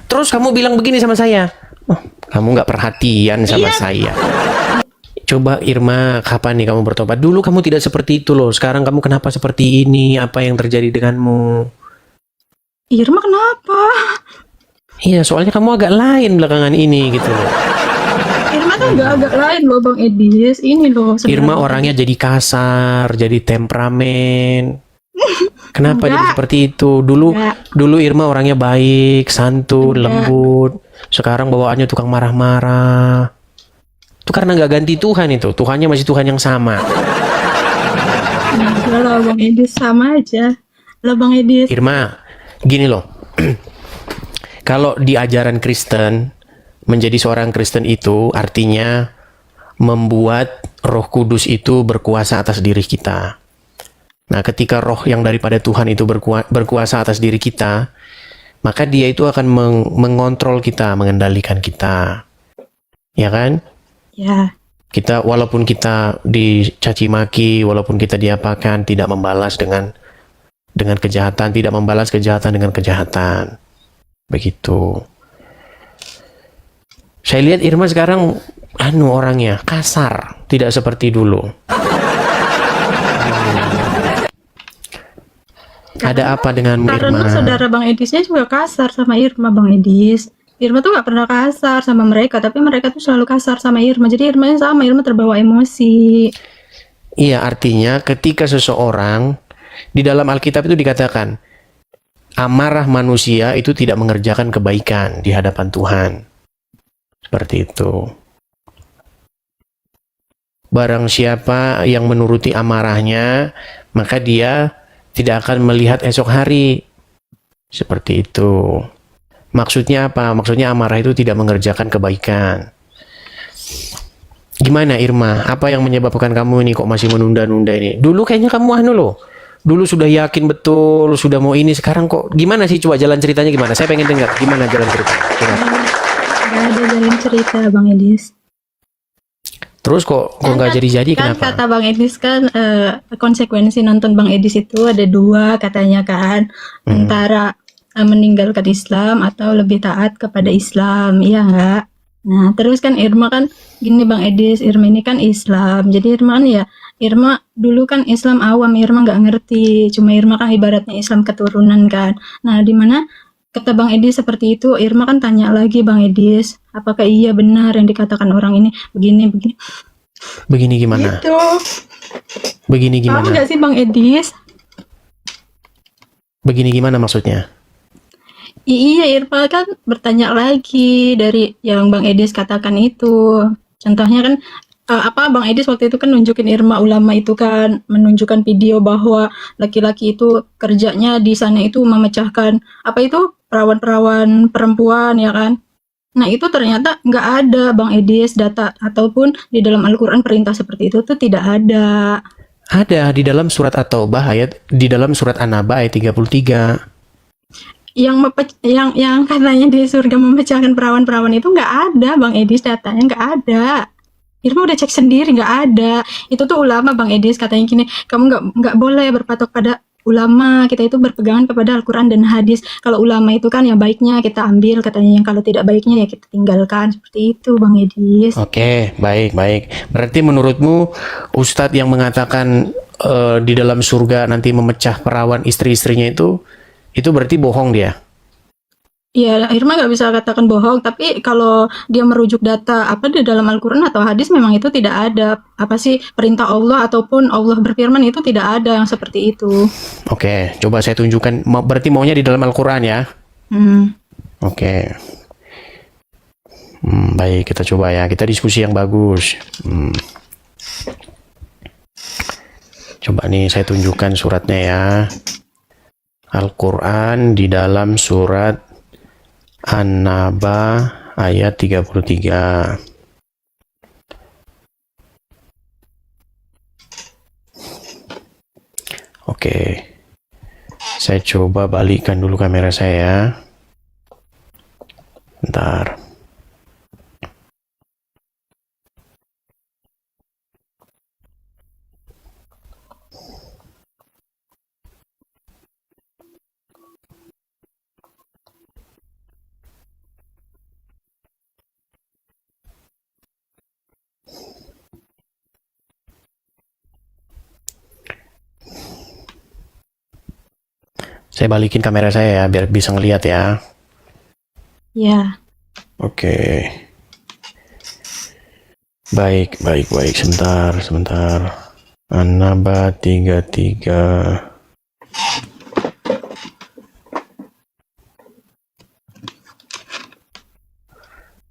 Terus kamu bilang begini sama saya, oh, kamu nggak perhatian sama saya. Coba Irma, kapan nih kamu bertobat? Dulu kamu tidak seperti itu loh. Sekarang kamu kenapa seperti ini? Apa yang terjadi denganmu? Irma kenapa? Iya, soalnya kamu agak lain belakangan ini gitu loh. Irma tuh nggak agak lain loh Bang Edis. Ini loh Irma sebenarnya. orangnya jadi kasar, jadi temperamen. Kenapa jadi Enggak, seperti itu? Dulu enggak, dulu Irma orangnya baik, santun, enggak. lembut. Sekarang bawaannya tukang marah-marah. Itu karena nggak ganti Tuhan itu. Tuhannya masih Tuhan yang sama. Enggak lah Bang Edis, sama aja. Lah Bang Edis. Irma, gini loh. Kalau di ajaran Kristen, menjadi seorang Kristen itu artinya membuat Roh Kudus itu berkuasa atas diri kita. Nah, ketika roh yang daripada Tuhan itu berkuasa atas diri kita, maka dia itu akan mengontrol kita, mengendalikan kita. Ya kan? Ya, Kita walaupun kita dicaci maki, walaupun kita diapakan, tidak membalas dengan kejahatan, tidak membalas kejahatan dengan kejahatan. Begitu. Saya lihat Irma sekarang orangnya kasar, tidak seperti dulu. Ada apa denganmu karena Irma? saudara Bang Edisnya juga kasar sama Irma Bang Edis. Irma tuh gak pernah kasar sama mereka, tapi mereka tuh selalu kasar sama Irma. Jadi Irma sama, Irma terbawa emosi. Iya, artinya ketika seseorang di dalam Alkitab itu dikatakan amarah manusia itu tidak mengerjakan kebaikan di hadapan Tuhan. Seperti itu. Barang siapa yang menuruti amarahnya, maka dia tidak akan melihat esok hari. Seperti itu. Maksudnya apa? Maksudnya amarah itu tidak mengerjakan kebaikan. Gimana Irma? Apa yang menyebabkan kamu ini kok masih menunda-nunda ini? Dulu kayaknya kamu loh. Dulu sudah yakin betul, sudah mau ini. Sekarang kok gimana sih? Coba jalan ceritanya gimana? Saya pengen dengar. Gimana jalan cerita? Kenapa? Gak ada jalan cerita Bang Edis. Terus kok nggak jadi-jadi Kan kenapa? kata Bang Edis kan konsekuensi nonton Bang Edis itu ada dua katanya kan. Antara meninggalkan Islam atau lebih taat kepada Islam, iya nggak? Nah, terus kan Irma kan gini Bang Edis, Irma ini kan Islam. Jadi Irma kan ya, Irma dulu kan Islam awam, Irma nggak ngerti. Cuma Irma kan ibaratnya Islam keturunan kan. Nah, di mana kata Bang Edis seperti itu, Irma kan tanya lagi Bang Edis, apakah iya benar yang dikatakan orang ini begini begini. Begini gimana? Gitu. Begini Paham gimana? nggak sih Bang Edis? Begini gimana maksudnya? Iya, Irfan kan bertanya lagi dari yang Bang Edis katakan itu. Contohnya kan apa Bang Edis waktu itu kan nunjukin Irma ulama itu kan menunjukkan video bahwa laki-laki itu kerjanya di sana itu memecahkan apa itu perawan-perawan perempuan ya kan. Nah, itu ternyata nggak ada Bang Edis data ataupun di dalam Al-Qur'an perintah seperti itu tuh tidak ada. Ada di dalam surat At-Taubah di dalam surat An-Naba ayat 33. Yang katanya di surga memecahkan perawan-perawan itu nggak ada Bang Edis, datanya nggak ada. Irma udah cek sendiri nggak ada. Itu tuh ulama Bang Edis katanya gini, kamu nggak boleh berpatok pada ulama, kita itu berpegangan kepada Al-Quran dan hadis. Kalau ulama itu kan yang baiknya kita ambil, katanya, yang kalau tidak baiknya ya kita tinggalkan. Seperti itu Bang Edis. Oke, baik. Berarti menurutmu Ustadz yang mengatakan di dalam surga nanti memecah perawan istri-istrinya itu berarti bohong dia? Ya, Irma nggak bisa katakan bohong, tapi kalau dia merujuk data apa di dalam Al-Quran atau hadis memang itu tidak ada apa sih perintah Allah ataupun Allah berfirman itu tidak ada yang seperti itu. Oke, coba saya tunjukkan. Berarti maunya di dalam Al-Quran ya? Hmm. Oke. Baik, kita coba ya. Kita diskusi yang bagus. Coba nih saya tunjukkan suratnya ya. Al-Quran di dalam surat An-Naba ayat 33. Oke. Saya coba balikkan dulu kamera saya. Bentar. Saya balikin kamera saya ya, biar bisa ngelihat ya. Ya. Oke. Baik. Sebentar. Anaba 33.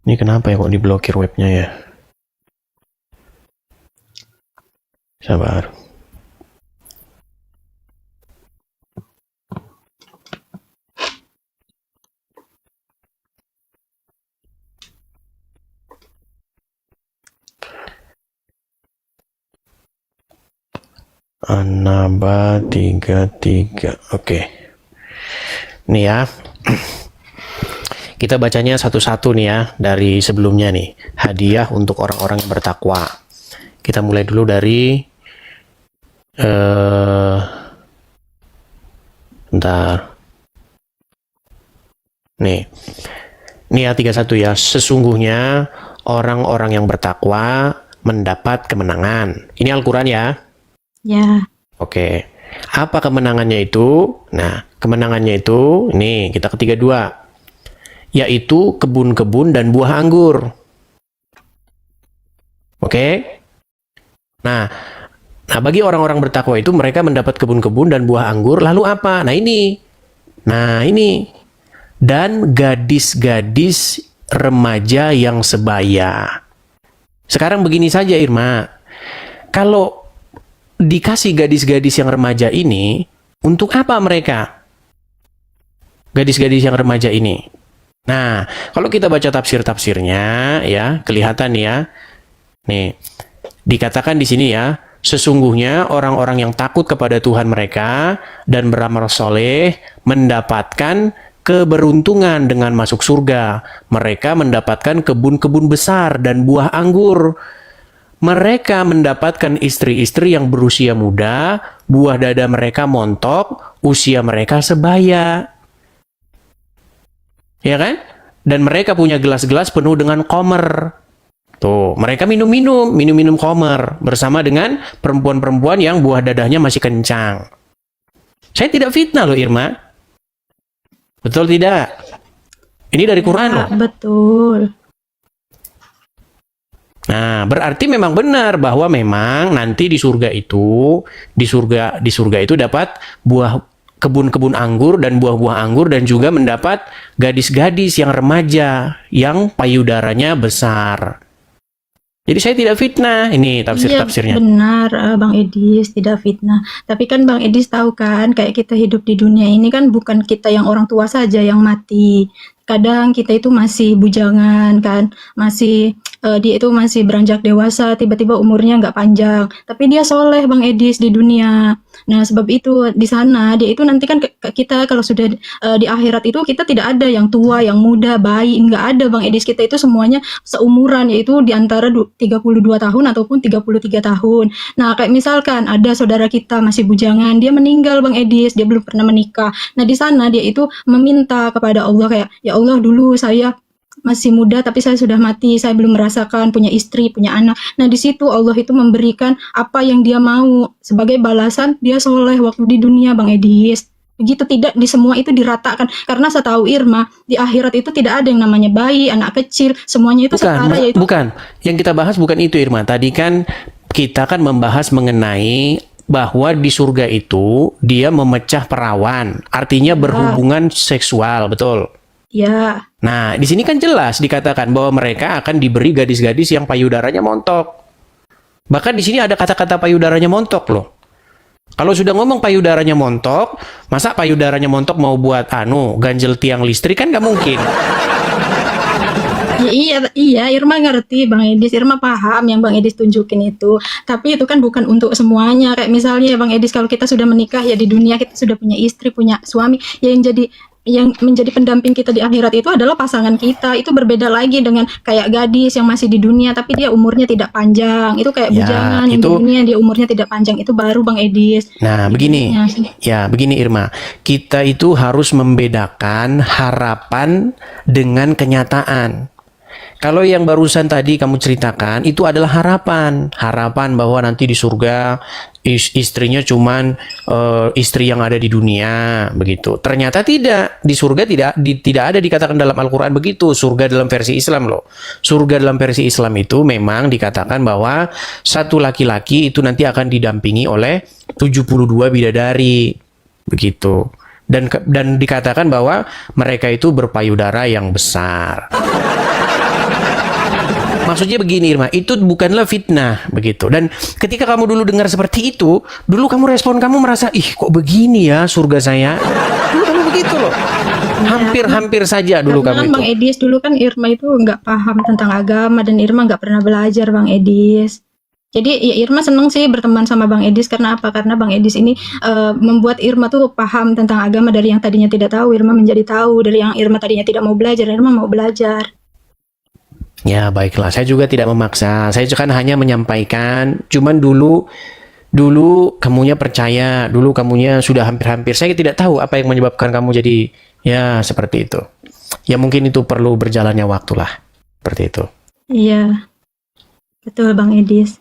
Ini kenapa ya kok diblokir webnya ya? Sabar. Anaba 33. Oke. Nih ya. Kita bacanya satu-satu nih ya, dari sebelumnya nih. Hadiah untuk orang-orang yang bertakwa. Kita mulai dulu dari bentar. Nih ya 31 ya. Sesungguhnya orang-orang yang bertakwa mendapat kemenangan. Ini Al-Quran ya. Ya. Oke. Apa kemenangannya itu? Nah, kemenangannya itu, ini kita ketiga dua. Yaitu kebun-kebun dan buah anggur. Oke? Nah, bagi orang-orang bertakwa itu mereka mendapat kebun-kebun dan buah anggur, lalu apa? Nah, ini. Dan gadis-gadis remaja yang sebaya. Sekarang begini saja, Irma. Kalau dikasih gadis-gadis yang remaja ini, untuk apa mereka? Gadis-gadis yang remaja ini. Nah, kalau kita baca tafsir-tafsirnya ya, kelihatan ya. Nih, dikatakan di sini ya, sesungguhnya orang-orang yang takut kepada Tuhan mereka dan beramal soleh mendapatkan keberuntungan dengan masuk surga. Mereka mendapatkan kebun-kebun besar dan buah anggur. Mereka mendapatkan istri-istri yang berusia muda, buah dada mereka montok, usia mereka sebaya. Ya kan? Dan mereka punya gelas-gelas penuh dengan khomer. Tuh, mereka minum khomer bersama dengan perempuan-perempuan yang buah dadahnya masih kencang. Saya tidak fitnah loh, Irma. Betul tidak? Ini dari Quran loh. Betul. Nah, berarti memang benar bahwa memang nanti di surga itu dapat buah kebun-kebun anggur dan buah-buah anggur dan juga mendapat gadis-gadis yang remaja yang payudaranya besar. Jadi saya tidak fitnah. Ini tafsir-tafsirnya. Iya, benar, Bang Edis, tidak fitnah. Tapi kan Bang Edis tahu kan, kayak kita hidup di dunia ini kan bukan kita yang orang tua saja yang mati. Kadang kita itu masih bujangan kan, dia itu masih beranjak dewasa, tiba-tiba umurnya nggak panjang. Tapi dia soleh Bang Edis di dunia. Nah, sebab itu di sana dia itu nanti kan kita kalau sudah di akhirat itu kita tidak ada yang tua, yang muda, bayi, nggak ada Bang Edis. Kita itu semuanya seumuran, yaitu di antara 32 tahun ataupun 33 tahun. Nah, kayak misalkan ada saudara kita masih bujangan, dia meninggal Bang Edis, dia belum pernah menikah. Nah, di sana dia itu meminta kepada Allah kayak, ya Allah, dulu saya masih muda tapi saya sudah mati, saya belum merasakan punya istri, punya anak. Nah, di situ Allah itu memberikan apa yang dia mau sebagai balasan dia soleh waktu di dunia Bang Edis. Begitu, tidak di semua itu diratakan, karena setahu Irma di akhirat itu tidak ada yang namanya bayi, anak kecil, semuanya itu setara. Yaitu bukan. Yang kita bahas bukan itu, Irma. Tadi kan kita kan membahas mengenai bahwa di surga itu dia memecah perawan, artinya berhubungan seksual, betul? Ya. Nah, di sini kan jelas dikatakan bahwa mereka akan diberi gadis-gadis yang payudaranya montok. Bahkan di sini ada kata-kata payudaranya montok loh. Kalau sudah ngomong payudaranya montok, masa payudaranya montok mau buat ganjel tiang listrik kan nggak mungkin. Iya, Irma ngerti Bang Edis, Irma paham yang Bang Edis tunjukin itu. Tapi itu kan bukan untuk semuanya. Kayak misalnya Bang Edis, kalau kita sudah menikah ya di dunia kita sudah punya istri, punya suami, ya yang menjadi pendamping kita di akhirat itu adalah pasangan kita. Itu berbeda lagi dengan kayak gadis yang masih di dunia tapi dia umurnya tidak panjang. Itu kayak bujangan yang di dunia dia umurnya tidak panjang, itu baru Bang Edis. Nah, begini Irma, kita itu harus membedakan harapan dengan kenyataan. Kalau yang barusan tadi kamu ceritakan itu adalah harapan bahwa nanti di surga istrinya cuman istri yang ada di dunia begitu. Ternyata tidak, di surga tidak ada dikatakan dalam Al-Qur'an begitu. Surga dalam versi Islam loh. Surga dalam versi Islam itu memang dikatakan bahwa satu laki-laki itu nanti akan didampingi oleh 72 bidadari begitu. Dan dikatakan bahwa mereka itu berpayudara yang besar. Maksudnya begini Irma, itu bukanlah fitnah begitu. Dan ketika kamu dulu dengar seperti itu, dulu kamu merasa, ih kok begini ya surga saya. Dulu kamu begitu loh. Hampir saja dulu Karena kamu Bang itu. Edis dulu kan Irma itu nggak paham tentang agama dan Irma nggak pernah belajar Bang Edis. Jadi ya Irma seneng sih berteman sama Bang Edis karena apa? Karena Bang Edis ini membuat Irma tuh paham tentang agama dari yang tadinya tidak tahu, Irma menjadi tahu. Dari yang Irma tadinya tidak mau belajar, Irma mau belajar. Ya baiklah, saya juga tidak memaksa. Saya kan hanya menyampaikan. Cuman dulu kamunya percaya, dulu kamunya sudah hampir-hampir. Saya tidak tahu apa yang menyebabkan kamu jadi ya seperti itu. Ya mungkin itu perlu berjalannya waktu lah, seperti itu. Iya, betul Bang Edis.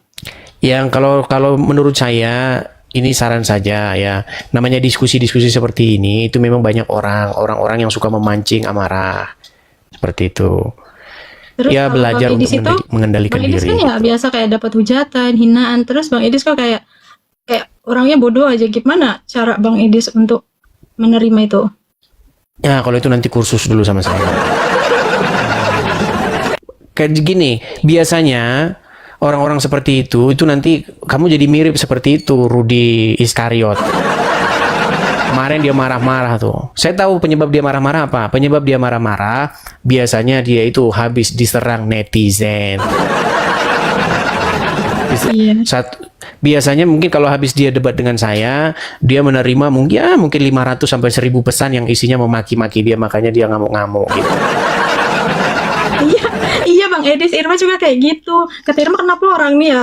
Yang kalau menurut saya ini saran saja ya. Namanya diskusi-diskusi seperti ini itu memang banyak orang yang suka memancing amarah. Seperti itu. Terus Ya kalau belajar Bang Edis untuk mengendalikan Bang Edis diri. kan ya biasa kayak dapat hujatan, hinaan. Terus Bang Edis kok kayak orangnya bodoh aja. Gimana cara Bang Edis untuk menerima itu? Ya kalau itu nanti kursus dulu sama saya. Kayak gini, biasanya orang-orang seperti itu nanti kamu jadi mirip seperti itu, Rudi Iskariot. Kemarin dia marah-marah tuh. Saya tahu penyebab dia marah-marah apa. Penyebab dia marah-marah, biasanya dia itu habis diserang netizen. Iya. Biasanya mungkin kalau habis dia debat dengan saya, dia menerima mungkin 500 sampai 1000 pesan yang isinya memaki-maki dia, makanya dia ngamuk-ngamuk gitu. Iya Bang Edis, Irma juga kayak gitu. Kata Irma, kenapa orang nih ya,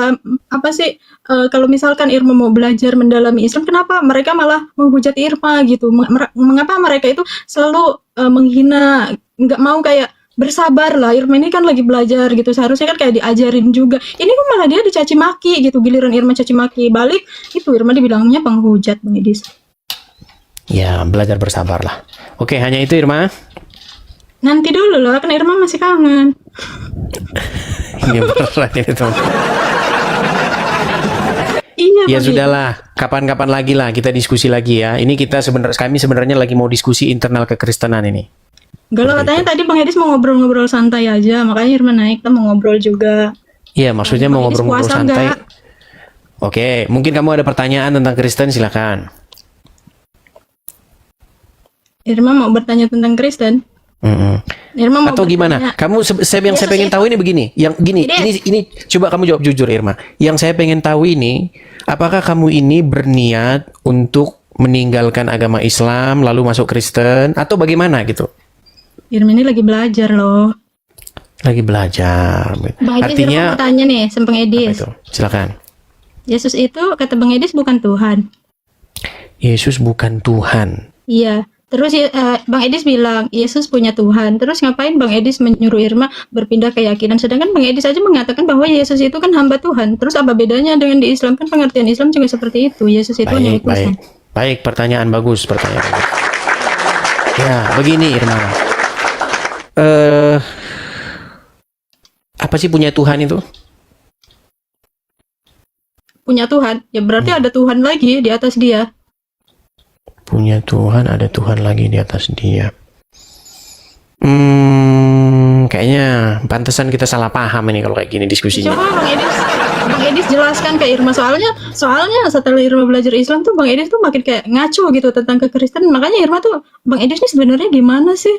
apa sih, kalau misalkan Irma mau belajar mendalami Islam, kenapa mereka malah menghujat Irma gitu? Mengapa mereka itu selalu menghina, nggak mau kayak bersabar lah. Irma ini kan lagi belajar gitu, seharusnya kan kayak diajarin juga. Ini kok malah dia dicaci maki gitu, giliran Irma caci maki balik, itu Irma dibilangnya penghujat Bang Edis. Ya, belajar bersabar lah. Oke, hanya itu Irma. Nanti dulu loh, kan Irma masih kangen. Ini berat ini teman. Iya Ya Bang sudahlah, kapan-kapan lagi lah kita diskusi lagi ya. Ini kami sebenarnya lagi mau diskusi internal kekristenan ini. Enggak lah, katanya tadi Bang Edis mau ngobrol-ngobrol santai aja, makanya Irma naik, kita mau ngobrol juga. Iya, maksudnya mau Bang Edis ngobrol-ngobrol puasa santai. nggak? Oke, mungkin kamu ada pertanyaan tentang Kristen, silakan. Irma mau bertanya tentang Kristen. Irma mau Atau gimana? bertanya. Kamu saya Yesus pengen itu- tahu ini begini. Yang gini, Ini- ini coba kamu jawab jujur Irma. Yang saya pengen tahu ini, apakah kamu ini berniat untuk meninggalkan agama Islam lalu masuk Kristen atau bagaimana gitu? Irma ini lagi belajar loh. Lagi belajar. Bang Edis, Artinya Irma mau tanya nih, Bang apa Edis. itu? Silakan. Yesus itu kata Bang Edis bukan Tuhan. Yesus bukan Tuhan. Iya. Terus Bang Edis bilang Yesus punya Tuhan. Terus ngapain Bang Edis menyuruh Irma berpindah keyakinan? Sedangkan Bang Edis aja mengatakan bahwa Yesus itu kan hamba Tuhan. Terus apa bedanya dengan di Islam? Kan pengertian Islam juga seperti itu. Yesus itu hanya utusan. Baik, pertanyaan bagus, Ya, begini Irma. Apa sih punya Tuhan itu? Punya Tuhan, ya berarti ada Tuhan lagi di atas dia. Punya Tuhan, ada Tuhan lagi di atas dia. Kayaknya pantesan kita salah paham ini kalau kayak gini diskusinya. Coba Bang Edis jelaskan ke Irma, soalnya setelah Irma belajar Islam tuh Bang Edis tuh makin kayak ngaco gitu tentang kekristenan. Makanya Irma tuh, Bang Edis ini sebenarnya gimana sih?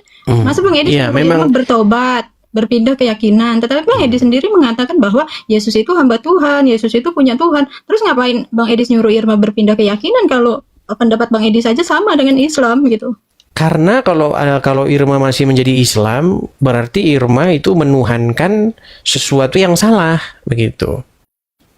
Masa Bang Edis Iya, nyuruh memang- Irma bertobat, berpindah keyakinan, tetapi Bang Edis sendiri mengatakan bahwa Yesus itu hamba Tuhan, Yesus itu punya Tuhan. Terus ngapain Bang Edis nyuruh Irma berpindah keyakinan kalau pendapat Bang Edis saja sama dengan Islam gitu? Karena kalau Irma masih menjadi Islam, berarti Irma itu menuhankan sesuatu yang salah, begitu.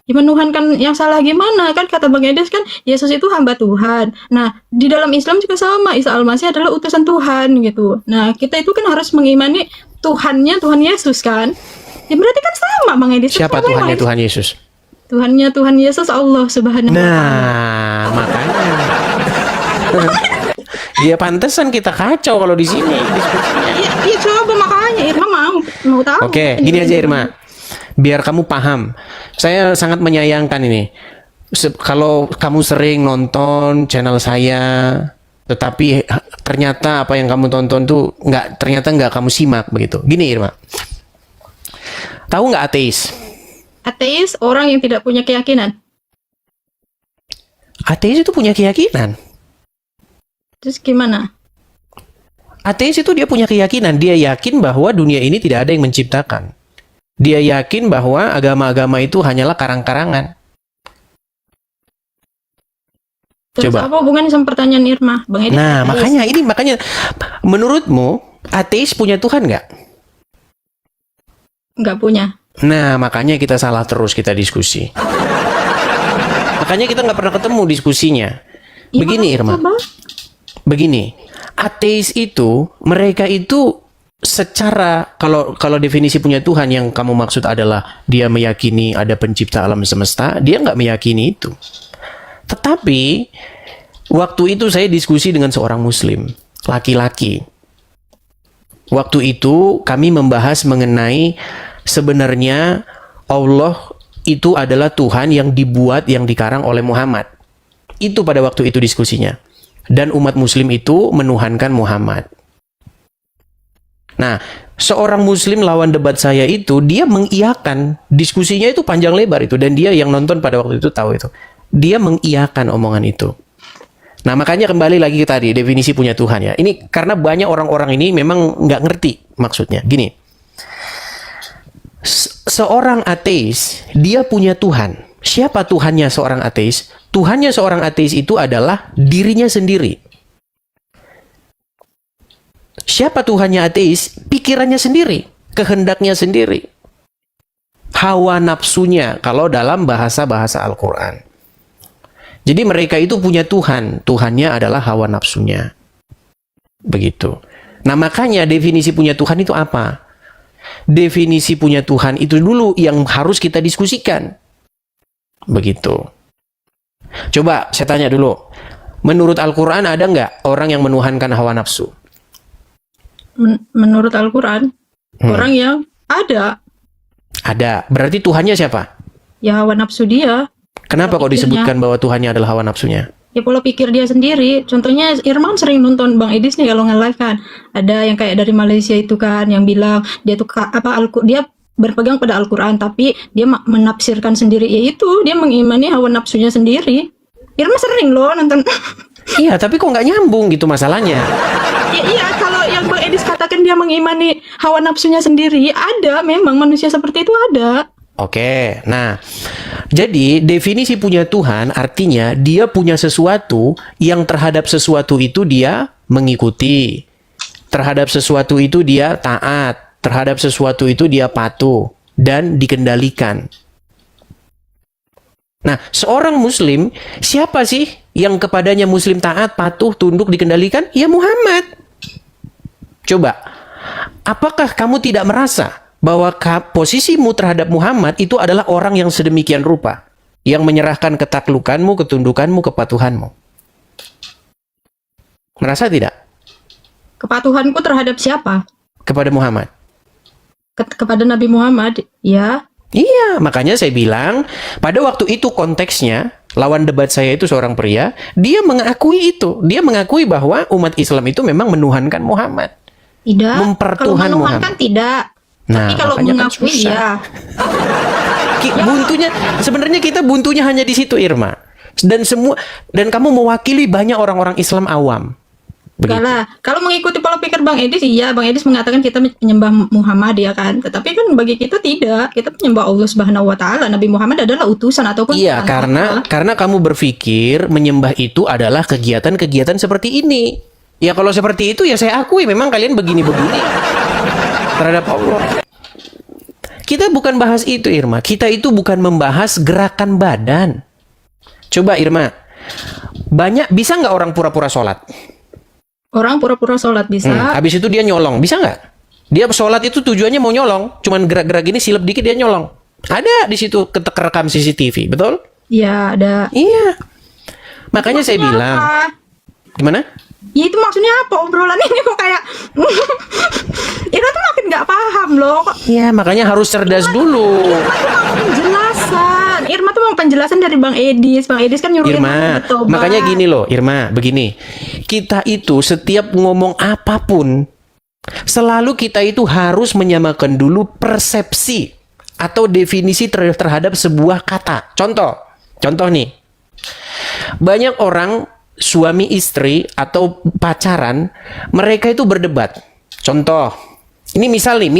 Ya, menuhankan yang salah gimana? Kan kata Bang Edis kan Yesus itu hamba Tuhan. Nah, di dalam Islam juga sama. Isa Al-Masih adalah utusan Tuhan gitu. Nah, kita itu kan harus mengimani Tuhannya Tuhan Yesus kan? Ya berarti kan sama Bang Edi. Siapa Sama, Tuhannya Bang Edi. Tuhan Yesus? Tuhannya Tuhan Yesus Allah Subhanahu wa Ta'ala. Nah, makanya. Dia pantesan kita kacau kalau di sini diskusinya. Iya coba makanya Irma mau tahu. Oke, gini aja Irma. Biar kamu paham. Saya sangat menyayangkan ini. Kalau kamu sering nonton channel saya, tetapi ternyata apa yang kamu tonton tuh ternyata nggak kamu simak begitu. Gini Irma. Tahu nggak ateis? Ateis orang yang tidak punya keyakinan. Ateis itu punya keyakinan. Terus gimana? Ateis itu dia punya keyakinan. Dia yakin bahwa dunia ini tidak ada yang menciptakan. Dia yakin bahwa agama-agama itu hanyalah karang-karangan. Terus Coba. apa hubungannya sama pertanyaan Irma? Bang Edi. Nah, ateis. makanya menurutmu ateis punya Tuhan nggak? Nggak punya. Nah, makanya kita salah terus kita diskusi. Makanya kita nggak pernah ketemu diskusinya. Ya, Begini makanya Irma, coba. begini. Ateis itu, mereka itu secara kalau definisi punya Tuhan yang kamu maksud adalah dia meyakini ada pencipta alam semesta, dia nggak meyakini itu. Tetapi waktu itu saya diskusi dengan seorang Muslim, laki-laki. Waktu itu kami membahas mengenai sebenarnya Allah itu adalah Tuhan yang dibuat, yang dikarang oleh Muhammad. Itu pada waktu itu diskusinya. Dan umat Muslim itu menuhankan Muhammad. Nah, seorang Muslim lawan debat saya itu, dia mengiyakan, diskusinya itu panjang lebar itu. Dan dia yang nonton pada waktu itu tahu itu. Dia mengiyakan omongan itu. Nah, makanya kembali lagi ke tadi, definisi punya Tuhan ya. Ini karena banyak orang-orang ini memang nggak ngerti maksudnya. Gini, seorang ateis, dia punya Tuhan. Siapa Tuhannya seorang ateis? Tuhannya seorang ateis itu adalah dirinya sendiri. Siapa Tuhannya ateis? Pikirannya sendiri, kehendaknya sendiri. Hawa nafsunya, kalau dalam bahasa-bahasa Al-Quran. Jadi mereka itu punya Tuhan. Tuhannya adalah hawa nafsunya. Begitu. Nah makanya definisi punya Tuhan itu apa? Definisi punya Tuhan itu dulu yang harus kita diskusikan. Begitu. Coba saya tanya dulu. Menurut Al-Quran ada nggak orang yang menuhankan hawa nafsu? Menurut Al-Quran, orang yang ada. Ada. Berarti Tuhannya siapa? Ya hawa nafsu dia. Kenapa kok disebutkan bahwa Tuhannya adalah hawa nafsunya? Ya pola pikir dia sendiri. Contohnya Irman sering nonton Bang Edis nih kalau nge-live kan. Ada yang kayak dari Malaysia itu kan yang bilang dia tuh dia berpegang pada Al-Quran tapi dia menafsirkan sendiri, yaitu dia mengimani hawa nafsunya sendiri. Irma sering loh nonton. Iya, tapi kok nggak nyambung gitu masalahnya. Ya, iya, kalau yang Bang Edis katakan dia mengimani hawa nafsunya sendiri, ada memang manusia seperti itu ada. Oke, nah, jadi definisi punya Tuhan artinya dia punya sesuatu yang terhadap sesuatu itu dia mengikuti. Terhadap sesuatu itu dia taat. Terhadap sesuatu itu dia patuh dan dikendalikan. Nah, seorang Muslim, siapa sih yang kepadanya Muslim taat, patuh, tunduk, dikendalikan? Ya Muhammad. Coba, apakah kamu tidak merasa bahwa posisimu terhadap Muhammad itu adalah orang yang sedemikian rupa, yang menyerahkan ketaklukanmu, ketundukanmu, kepatuhanmu? Merasa tidak? Kepatuhanku terhadap siapa? Kepada Muhammad. Kepada Nabi Muhammad, ya. Iya, makanya saya bilang, pada waktu itu konteksnya, lawan debat saya itu seorang pria, dia mengakui itu. Dia mengakui bahwa umat Islam itu memang menuhankan Muhammad. Tidak. Mempertuhan kalau menuhankan Muhammad. Tidak. Nah, tapi kalau makanya kan mengakui susah. ya. Buntunya, sebenarnya kita buntunya hanya di situ, Irma. Dan kamu mewakili banyak orang-orang Islam awam. Enggak lah. Kalau mengikuti pola pikir Bang Edis, iya, Bang Edis mengatakan kita menyembah Muhammad ya kan. Tetapi kan bagi kita tidak. Kita menyembah Allah Subhanahu wa Ta'ala. Nabi Muhammad adalah utusan ataupun Iya, karena kamu berpikir menyembah itu adalah kegiatan-kegiatan seperti ini. Ya kalau seperti itu ya saya akui memang kalian begini-begini terhadap Allah. Kita bukan bahas itu, Irma. Kita itu bukan membahas gerakan badan. Coba Irma, bisa nggak orang pura-pura sholat? Orang pura-pura sholat bisa. Habis itu dia nyolong, bisa nggak? Dia sholat itu tujuannya mau nyolong, cuman gerak-gerak gini silap dikit dia nyolong. Ada di situ kerekam CCTV, betul? Iya, ada. Iya. Makanya saya bilang, Apa? gimana? Ya itu maksudnya apa? Obrolan ini kok kayak Irma tuh makin nggak paham loh. Kok Iya, makanya harus cerdas dulu. Irma tuh mau penjelasan. Irma tuh mau penjelasan dari Bang Edis. Bang Edis kan nyuruh Irma, bertobat. makanya gini loh, Irma, begini. Kita itu setiap ngomong apapun, selalu kita itu harus menyamakan dulu persepsi atau definisi terhadap sebuah kata. Contoh nih. Banyak orang suami istri atau pacaran, mereka itu berdebat. Contoh, ini misal ya.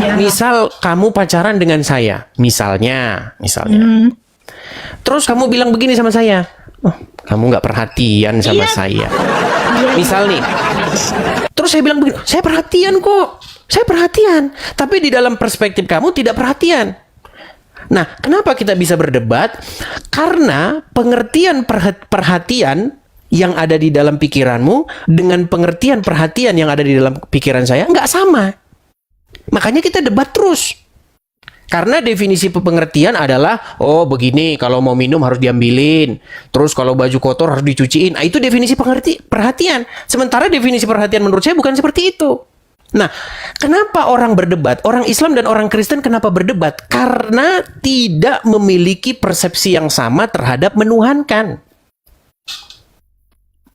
Ya. Misal kamu pacaran dengan saya, misalnya. Terus kamu bilang begini sama saya, oh, kamu nggak perhatian sama Iya. saya. Misal nih. Terus saya bilang begini, saya perhatian kok. Saya perhatian. Tapi di dalam perspektif kamu tidak perhatian. Nah, kenapa kita bisa berdebat? Karena pengertian perhatian yang ada di dalam pikiranmu dengan pengertian perhatian yang ada di dalam pikiran saya nggak sama. Makanya kita debat terus. Karena definisi pengertian adalah, oh begini, kalau mau minum harus diambilin. Terus kalau baju kotor harus dicuciin. Nah, itu definisi perhatian. Sementara definisi perhatian menurut saya bukan seperti itu. Nah, kenapa orang berdebat? Orang Islam dan orang Kristen kenapa berdebat? Karena tidak memiliki persepsi yang sama terhadap menuhankan.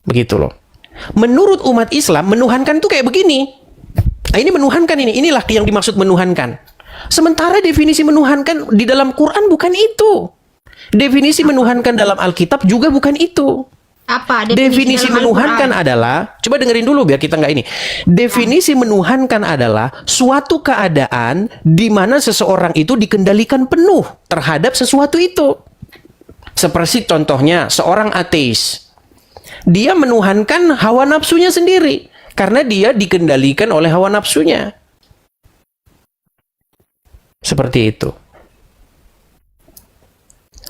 Begitu loh. Menurut umat Islam, menuhankan tuh kayak begini. Nah, ini menuhankan ini. Inilah yang dimaksud menuhankan. Sementara definisi menuhankan di dalam Quran bukan itu. Definisi menuhankan dalam Alkitab juga bukan itu. Apa Definisi dalam menuhankan Al-Quran? adalah, coba dengerin dulu biar kita nggak ini. Definisi menuhankan adalah suatu keadaan di mana seseorang itu dikendalikan penuh terhadap sesuatu itu. Seperti contohnya seorang ateis. Dia menuhankan hawa nafsunya sendiri karena dia dikendalikan oleh hawa nafsunya. Seperti itu.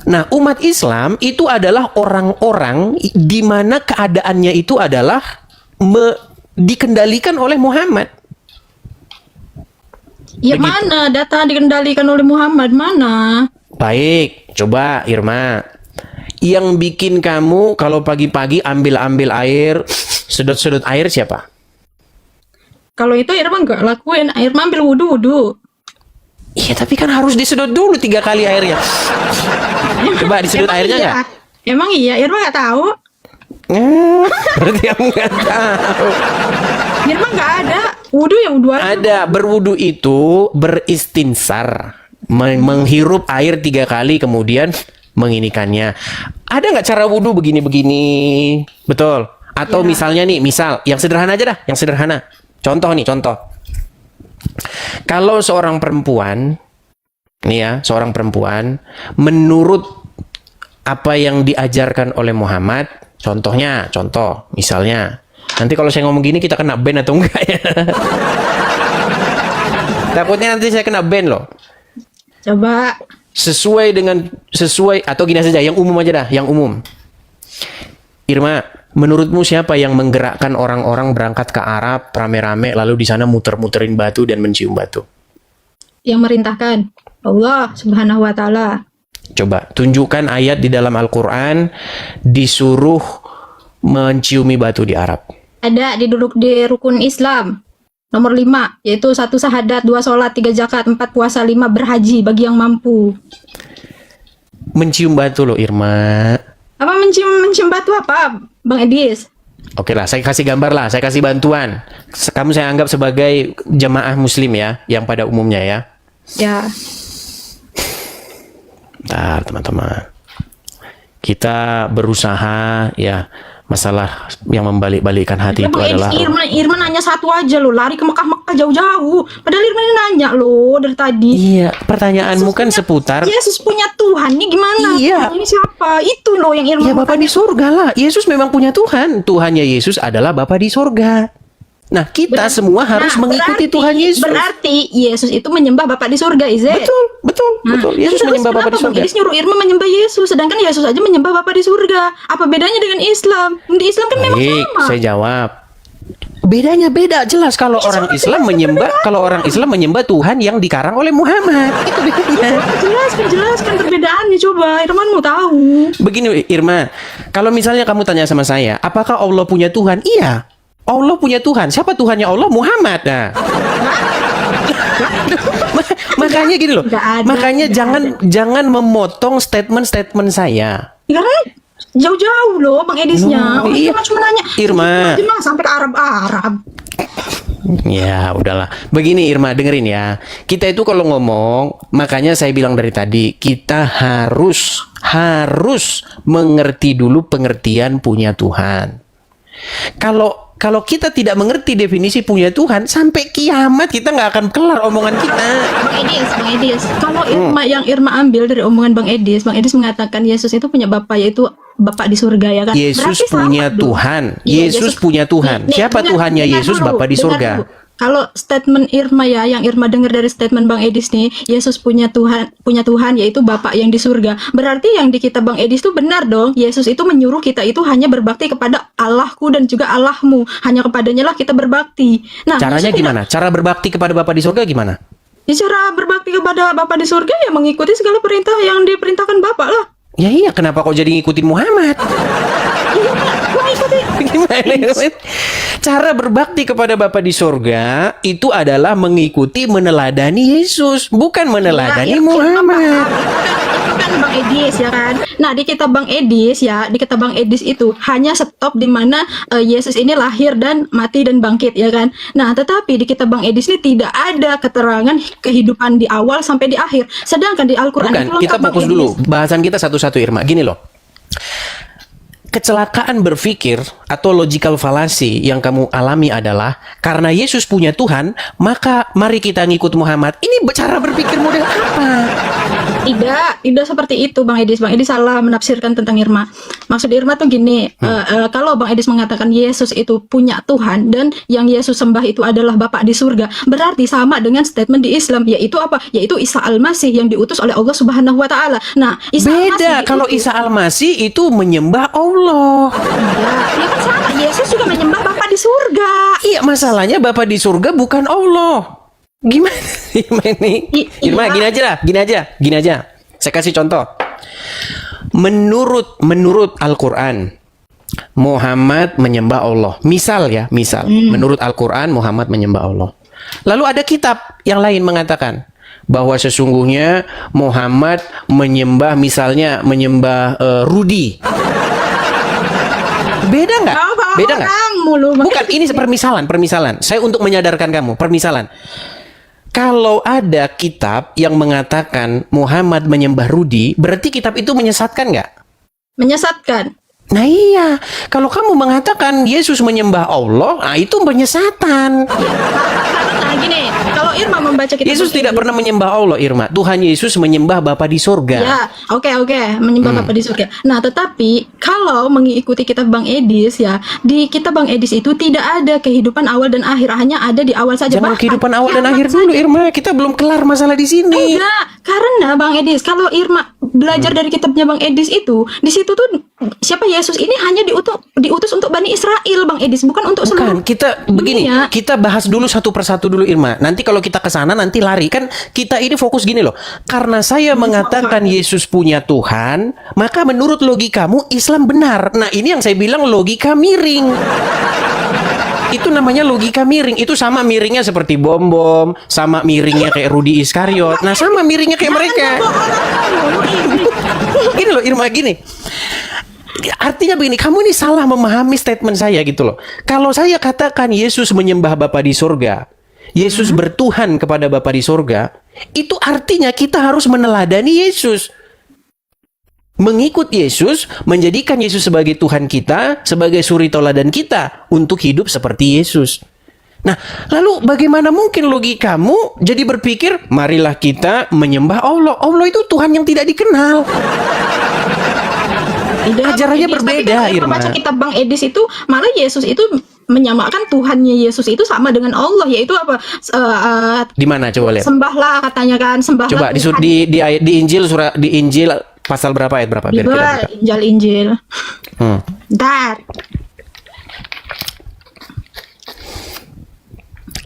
Nah, umat Islam itu adalah orang-orang di mana keadaannya itu adalah dikendalikan oleh Muhammad. Ya Begitu. mana data dikendalikan oleh Muhammad mana? Baik, coba Irma. Yang bikin kamu kalau pagi-pagi ambil-ambil air, sedot-sedot air siapa? Kalau itu Irma nggak lakuin. Irma ambil wudhu. Iya, tapi kan harus disedot dulu 3 kali airnya. Coba disedot Emang airnya iya? nggak? Emang iya, Irma nggak tahu. Berarti kamu nggak tahu. Irma nggak ada. Wudhu ya wudhu aja. Ada, berwudu itu beristinsar, menghirup air 3 kali kemudian menginikannya. Ada nggak cara wudu begini-begini? Betul. Atau Ya. misalnya nih, yang sederhana aja dah, yang sederhana. Contoh. Kalau seorang perempuan, nih ya, seorang perempuan, menurut apa yang diajarkan oleh Muhammad, misalnya, nanti kalau saya ngomong gini kita kena ban atau enggak ya? Takutnya nanti saya kena ban loh. Coba. Sesuai atau gini saja, yang umum aja dah, yang umum. Irma, menurutmu siapa yang menggerakkan orang-orang berangkat ke Arab rame-rame lalu di sana muter-muterin batu dan mencium batu? Yang merintahkan Allah Subhanahu wa taala. Coba tunjukkan ayat di dalam Al-Qur'an disuruh menciumi batu di Arab. Ada di rukun Islam. Nomor 5, yaitu 1 syahadat, 2 sholat, 3 zakat, 4 puasa, 5 berhaji bagi yang mampu. Mencium batu loh, Irma. Apa mencium batu apa, Bang Edis? Oke lah, saya kasih gambar lah, saya kasih bantuan. Kamu saya anggap sebagai jemaah muslim ya, yang pada umumnya ya. Ya. Bentar, teman-teman. Kita berusaha ya, masalah yang membalik-balikkan hati itu Bang adalah Edis, Irma nanya satu aja loh, lari ke Mekah jauh-jauh. Padahal Irma ini nanya loh dari tadi. iya, pertanyaanmu kan seputar Yesus punya Tuhan nih gimana? Iya. Ini siapa? Itu loh yang Irma. ya Bapa di surga lah. Yesus memang punya Tuhan. Tuhannya Yesus adalah Bapa di surga. Nah, kita semua harus mengikuti Tuhan Yesus. Berarti Yesus itu menyembah Bapa di surga, Ize. Betul. Yesus Terus menyembah Bapa di kenapa Bang surga. Edis nyuruh Irma menyembah Yesus, sedangkan Yesus aja menyembah Bapa di surga. Apa bedanya dengan Islam? Di Islam kan memang Baik, sama. saya jawab. Bedanya beda jelas kalau orang Islam menyembah Tuhan yang dikarang oleh Muhammad. Itu bedanya. Jelaskan perbedaannya, coba Irman mau tahu. Begini Irma, kalau misalnya kamu tanya sama saya, apakah Allah punya Tuhan? Iya, Allah punya Tuhan. Siapa Tuhannya Allah? Muhammad. Nah. Makanya gini loh. Makanya jangan memotong statement saya. Karena jauh-jauh loh Bang Edisnya. Iya. Cuma nanya. Irma. Sampai ke Arab. Ya udahlah. Begini Irma, dengerin ya. Kita itu kalau ngomong, makanya saya bilang dari tadi, kita harus mengerti dulu pengertian punya Tuhan. Kalau kita tidak mengerti definisi punya Tuhan, sampai kiamat kita nggak akan kelar omongan kita. Bang Edis, kalau Irma ambil dari omongan Bang Edis mengatakan Yesus itu punya Bapa, yaitu Bapa di surga, ya kan? Yesus Berarti punya sama Tuhan. Iya, Yesus punya Tuhan. Siapa Tuhannya Yesus? Bapa di surga. Kalau statement Irma ya, yang Irma dengar dari statement Bang Edis nih, Yesus punya Tuhan yaitu Bapa yang di surga. Berarti yang di kitab Bang Edis itu benar dong. Yesus itu menyuruh kita itu hanya berbakti kepada Allahku dan juga Allahmu. Hanya kepadanya lah kita berbakti. Nah, caranya gimana? Cara berbakti kepada Bapa di surga gimana? Ya, cara berbakti kepada Bapa di surga ya mengikuti segala perintah yang diperintahkan Bapa lah. Ya iya, kenapa kok jadi ngikutin Muhammad? Gimana? Cara berbakti kepada Bapa di surga itu adalah mengikuti, meneladani Yesus, bukan meneladani Muhammad. Itu kan Bang Edis ya kan. Nah, di kitab Bang Edis itu hanya stop di mana Yesus ini lahir dan mati dan bangkit, ya kan. Nah, tetapi di kitab Bang Edis ini tidak ada keterangan kehidupan di awal sampai di akhir. Sedangkan di Al-Qur'an itu lengkap. Kita fokus dulu. Bahasan kita satu-satu Irma. Gini loh. Kecelakaan berpikir atau logical fallacy yang kamu alami adalah karena Yesus punya Tuhan, maka mari kita ngikut Muhammad. Ini cara berpikir model apa? Tidak seperti itu Bang Edis. Bang Edis salah menafsirkan tentang Irma. Maksud Irma tuh gini, kalau Bang Edis mengatakan Yesus itu punya Tuhan dan yang Yesus sembah itu adalah Bapa di surga, berarti sama dengan statement di Islam, yaitu apa? Yaitu Isa Al-Masih yang diutus oleh Allah Subhanahu wa taala. Nah, Isa beda. Kalau Isa Al-Masih itu menyembah Allah. Iya, kan sama. Yesus juga menyembah Bapa di surga. Iya, masalahnya Bapa di surga bukan Allah. Gimana ini? Irma, gini aja. Saya kasih contoh. Menurut Al-Quran, Muhammad menyembah Allah. Misal. Menurut Al-Quran, Muhammad menyembah Allah. Lalu ada kitab yang lain mengatakan bahwa sesungguhnya Muhammad menyembah Rudi. Beda nggak? Bukan, ini permisalan. Saya untuk menyadarkan kamu, permisalan. Kalau ada kitab yang mengatakan Muhammad menyembah Rudi, berarti kitab itu menyesatkan nggak? Menyesatkan. Nah iya, kalau kamu mengatakan Yesus menyembah Allah, nah itu penyesatan. Nah gini, kalau Irma membaca kitab Yesus tidak pernah menyembah Allah, Irma. Tuhan Yesus menyembah Bapa di surga. Ya, oke, menyembah Bapa di surga. Nah, tetapi kalau mengikuti kitab Bang Edis ya, di kitab Bang Edis itu tidak ada kehidupan awal dan akhir, hanya ada di awal saja. Jangan kehidupan awal dan akhir dulu, Irma. Kita belum kelar masalah di sini. Enggak, karena Bang Edis, kalau Irma belajar dari kitabnya Bang Edis itu, di situ tuh siapa Yesus ini hanya diutus untuk Bani Israel, Bang Edis, bukan untuk seluruh. Kita begini, kita bahas dulu satu persatu dulu, Irma. Nanti kalau kita ke sana nanti lari. Kan kita ini fokus gini loh. Karena saya mengatakan Yesus punya Tuhan, maka menurut logikamu Islam benar. Nah, ini yang saya bilang logika miring. Itu namanya logika miring. Itu sama miringnya seperti bom-bom, sama miringnya kayak Rudi Iskariot. Nah, sama miringnya kayak mereka. Gini loh, Irma, gini. Artinya begini, kamu ini salah memahami statement saya gitu loh. Kalau saya katakan Yesus menyembah Bapa di surga, Yesus bertuhan kepada Bapa di surga, itu artinya kita harus meneladani Yesus. Mengikut Yesus, menjadikan Yesus sebagai Tuhan kita, sebagai suri teladan kita untuk hidup seperti Yesus. Nah, lalu bagaimana mungkin logikamu jadi berpikir, marilah kita menyembah Allah. Allah itu Tuhan yang tidak dikenal. Ajarannya berbeda, Irma. Baca kitab Bang Edis itu, malah Yesus itu menyamakan Tuhannya Yesus itu sama dengan Allah, yaitu apa? Di mana coba lihat? Sembahlah katanya kan, sembahlah. Coba di Injil pasal berapa, ayat berapa? Biar kita Injil. Bentar.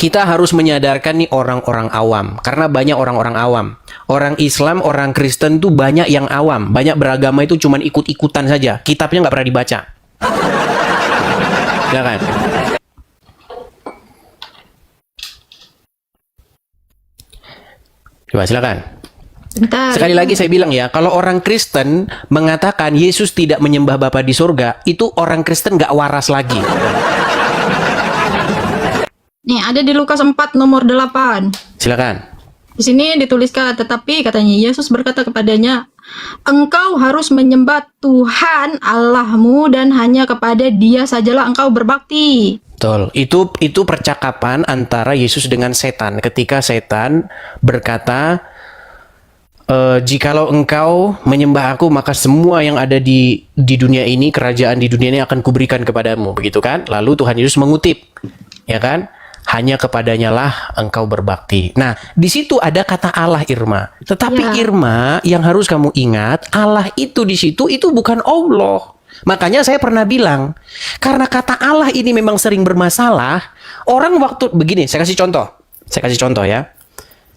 kita harus menyadarkan nih orang-orang awam, karena banyak orang-orang awam. Orang Islam, orang Kristen tuh banyak yang awam, banyak beragama itu cuman ikut-ikutan saja, kitabnya nggak pernah dibaca. Ya kan? Coba silakan. Bentar. Sekali lagi saya bilang ya, kalau orang Kristen mengatakan Yesus tidak menyembah Bapa di surga, itu orang Kristen nggak waras lagi. Nih, ada di Lukas 4 nomor 8. Silakan. Di sini dituliskan, tetapi katanya Yesus berkata kepadanya, engkau harus menyembah Tuhan Allahmu dan hanya kepada Dia sajalah engkau berbakti. Betul. Itu percakapan antara Yesus dengan setan. Ketika setan berkata, jikalau engkau menyembah aku, maka semua yang ada di dunia ini, kerajaan di dunia ini akan kuberikan kepadamu. Begitu kan? Lalu Tuhan Yesus mengutip, ya kan? Hanya kepadanya lah engkau berbakti. Nah, di situ ada kata Allah, Irma. Tetapi Ya. Irma, yang harus kamu ingat, Allah itu di situ itu bukan Allah. Makanya saya pernah bilang, karena kata Allah ini memang sering bermasalah, orang waktu begini, saya kasih contoh ya.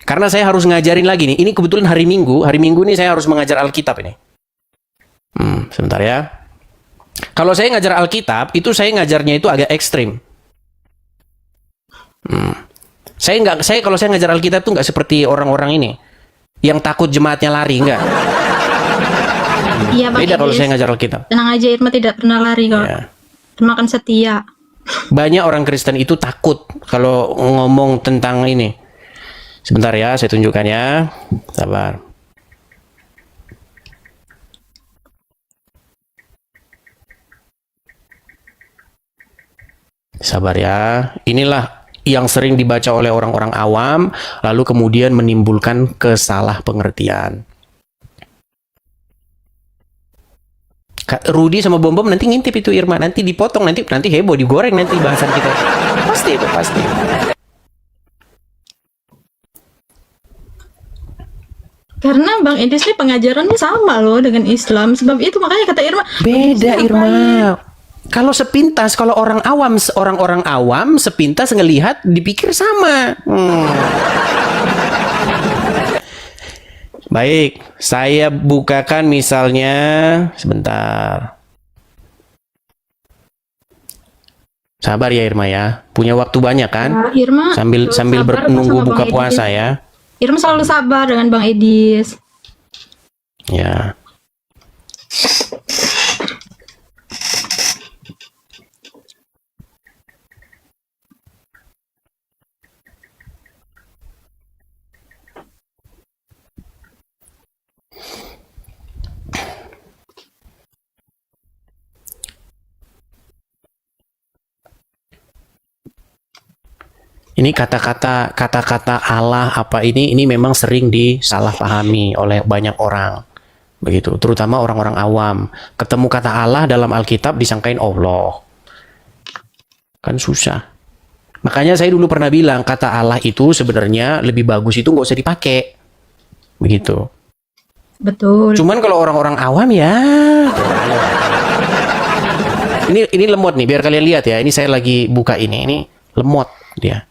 Karena saya harus ngajarin lagi nih, ini kebetulan hari Minggu ini saya harus mengajar Alkitab ini. Sebentar ya. Kalau saya ngajar Alkitab, itu saya ngajarnya itu agak ekstrim. Kalau saya ngajar Alkitab tuh nggak seperti orang-orang ini yang takut jemaatnya lari, enggak. Iya, Bang Beda kalau Edis. saya ngajar Alkitab. Tenang aja, Irma tidak pernah lari kok. Ya. Irma kan setia. Banyak orang Kristen itu takut kalau ngomong tentang ini. Sebentar ya, saya tunjukkan ya. Sabar. Sabar ya. Inilah yang sering dibaca oleh orang-orang awam, lalu kemudian menimbulkan kesalahpengertian. Rudi sama Bom Bom nanti ngintip itu, Irma, nanti dipotong, nanti heboh, digoreng nanti bahasan kita. Pasti itu, pasti. Karena Bang Edis ini pengajarannya sama loh dengan Islam. Sebab itu makanya kata Irma, Beda, Irma. Kalau sepintas, kalau orang-orang awam sepintas ngelihat dipikir sama. Baik, saya bukakan misalnya sebentar. Sabar ya Irma ya. Punya waktu banyak kan? Irma Sambil sabar menunggu sama buka Bang puasa Edis. ya. Irma selalu sabar dengan Bang Edis. Ya. Ini kata-kata Allah apa ini memang sering disalahpahami oleh banyak orang. Begitu, terutama orang-orang awam. Ketemu kata Allah dalam Alkitab disangkain Allah. Kan susah. Makanya saya dulu pernah bilang kata Allah itu sebenarnya lebih bagus itu nggak usah dipakai. Begitu. Betul. Cuman kalau orang-orang awam ya. Ini lemot nih, biar kalian lihat ya. Ini saya lagi buka ini. Ini lemot dia.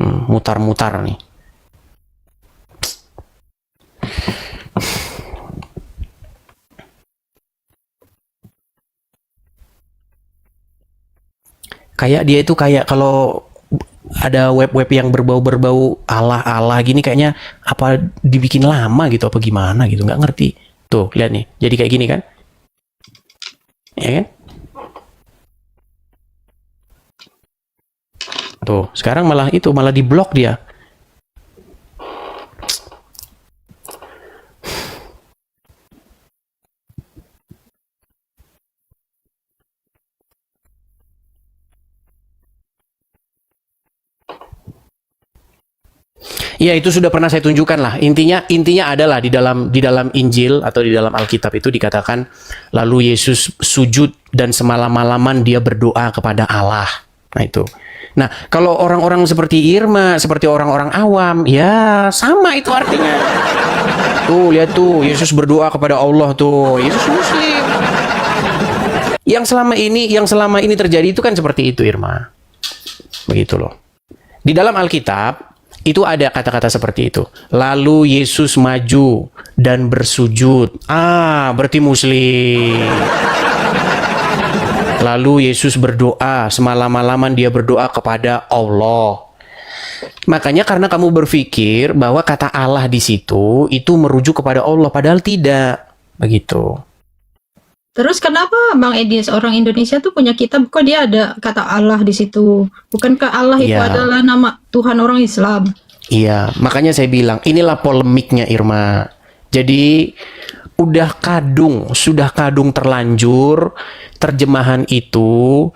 Mutar-mutar nih. Kayak dia itu kayak kalau ada web-web yang berbau-berbau Allah gini, kayaknya apa dibikin lama gitu apa gimana gitu, nggak ngerti. Tuh lihat nih, jadi kayak gini kan, ya kan? Tuh sekarang malah diblok dia. Ya itu sudah pernah saya tunjukkan lah. Intinya adalah di dalam Injil atau di dalam Alkitab itu dikatakan lalu Yesus sujud dan semalam-malaman dia berdoa kepada Allah. Nah itu. Nah kalau orang-orang seperti Irma, seperti orang-orang awam, ya sama itu artinya. Tuh lihat tuh, Yesus berdoa kepada Allah tuh. Yesus Muslim. Yang selama ini terjadi itu kan seperti itu, Irma. Begitu loh. Di dalam Alkitab itu ada kata-kata seperti itu. Lalu Yesus maju dan bersujud. Berarti Muslim. Lalu Yesus berdoa, semalam-malaman dia berdoa kepada Allah. Makanya karena kamu berpikir bahwa kata Allah di situ itu merujuk kepada Allah, padahal tidak. Begitu. Terus kenapa Bang Edi, orang Indonesia tuh punya kitab kok dia ada kata Allah di situ? Bukankah Allah itu Iya. adalah nama Tuhan orang Islam? Iya, makanya saya bilang inilah polemiknya Irma. Jadi sudah kadung terlanjur terjemahan itu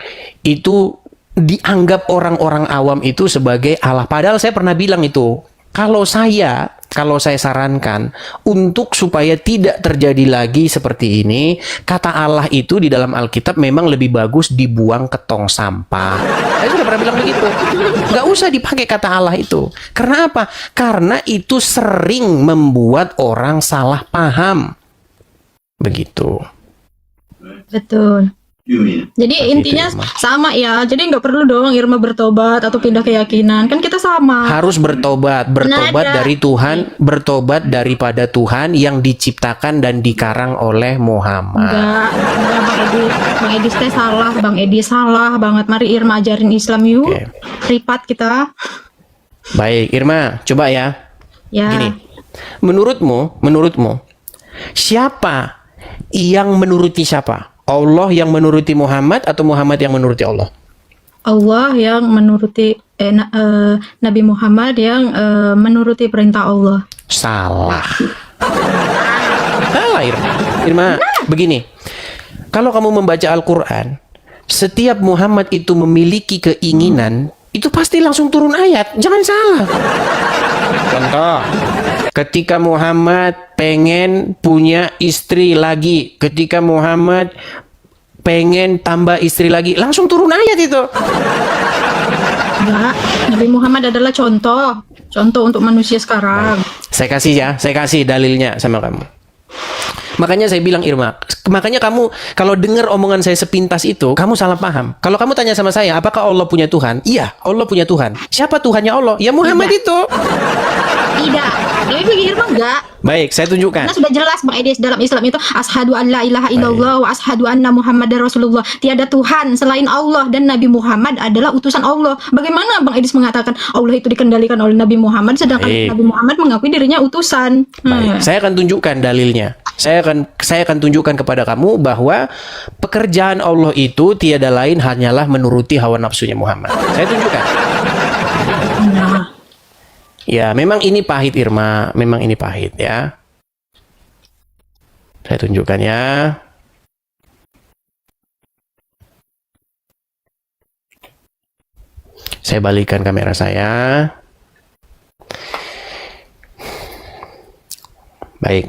dianggap orang-orang awam itu sebagai Allah. Padahal saya pernah bilang itu, kalau saya sarankan untuk supaya tidak terjadi lagi seperti ini, kata Allah itu di dalam Alkitab memang lebih bagus dibuang ke tong sampah. Saya sudah pernah bilang begitu. Nggak usah dipakai kata Allah itu. Karena apa? Karena itu sering membuat orang salah paham. Begitu. Betul. Jadi intinya Irma. sama ya. Jadi nggak perlu dong Irma bertobat atau pindah keyakinan. Kan kita sama. Harus bertobat Nada. dari Tuhan, bertobat daripada Tuhan yang diciptakan dan dikarang oleh Muhammad. Enggak Bang Edi. Bang Edi teh salah. Bang Edi salah banget. Mari Irma ajarin Islam yuk. Oke. Ripat kita. Baik, Irma, coba ya. Ya. Gini, menurutmu, siapa yang menuruti siapa? Allah yang menuruti Muhammad atau Muhammad yang menuruti Allah? Allah yang menuruti Nabi Muhammad yang menuruti perintah Allah. Salah. Salah, Irma. Irma, begini. Kalau kamu membaca Al-Quran, setiap Muhammad itu memiliki keinginan, itu pasti langsung turun ayat. Jangan salah. Contoh, ketika Muhammad pengen punya istri lagi, ketika Muhammad pengen tambah istri lagi, langsung turun ayat itu. Enggak, Nabi Muhammad adalah contoh untuk manusia sekarang. Saya kasih dalilnya sama kamu. Makanya saya bilang Irma, makanya kamu kalau dengar omongan saya sepintas itu, kamu salah paham. Kalau kamu tanya sama saya, apakah Allah punya Tuhan? Iya, Allah punya Tuhan. Siapa Tuhannya Allah? Ya Muhammad itu. Tidak. Tapi bagi Irma enggak. Baik, saya tunjukkan. Karena sudah jelas Bang Edi dalam Islam itu asyhadu an la ilaha illallah wa asyhadu anna Muhammadar Rasulullah. Tiada Tuhan selain Allah dan Nabi Muhammad adalah utusan Allah. Bagaimana Bang Edis mengatakan Allah itu dikendalikan oleh Nabi Muhammad sedangkan Baik. Nabi Muhammad mengakui dirinya utusan? Baik, saya akan tunjukkan dalilnya. Saya akan tunjukkan kepada kamu bahwa pekerjaan Allah itu tiada lain hanyalah menuruti hawa nafsunya Muhammad. Saya tunjukkan. Nah, Ya, memang ini pahit Irma, memang ini pahit ya. Saya tunjukkan ya. Saya balikkan kamera saya. Baik.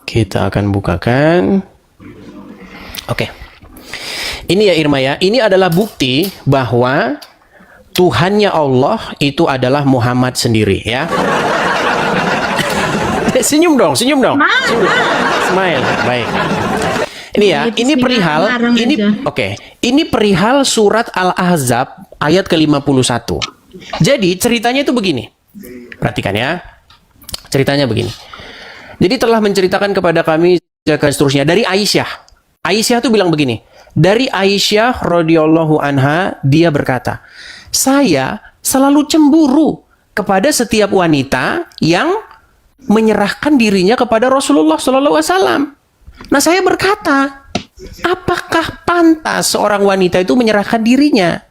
Kita akan bukakan. Oke. Ini ya Irma ya. Ini adalah bukti bahwa Tuhannya Allah itu adalah Muhammad sendiri ya. Senyum dong, senyum dong. Senyum. Smile. Baik. Ini ya, ini perihal ini oke. Ini perihal surat Al-Ahzab ayat ke-51. Jadi ceritanya itu begini. Perhatikan ya. Ceritanya begini. Jadi telah menceritakan kepada kami dan seterusnya dari Aisyah. Aisyah tuh bilang begini. Dari Aisyah radhiyallahu anha dia berkata, "Saya selalu cemburu kepada setiap wanita yang menyerahkan dirinya kepada Rasulullah sallallahu alaihi wasallam." Nah, saya berkata, apakah pantas seorang wanita itu menyerahkan dirinya?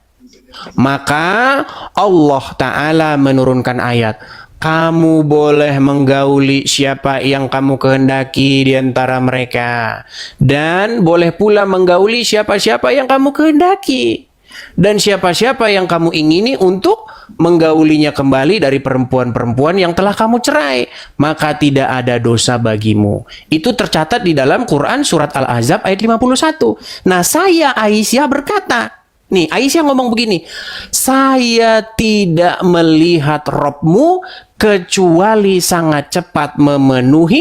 Maka Allah Ta'ala menurunkan ayat, kamu boleh menggauli siapa yang kamu kehendaki di antara mereka. Dan boleh pula menggauli siapa-siapa yang kamu kehendaki. Dan siapa-siapa yang kamu ingini untuk menggaulinya kembali dari perempuan-perempuan yang telah kamu cerai. Maka tidak ada dosa bagimu. Itu tercatat di dalam Quran surat Al-Ahzab ayat 51. Nah, saya Aisyah berkata, Nih, Aisyah ngomong begini, saya tidak melihat Robmu kecuali sangat cepat memenuhi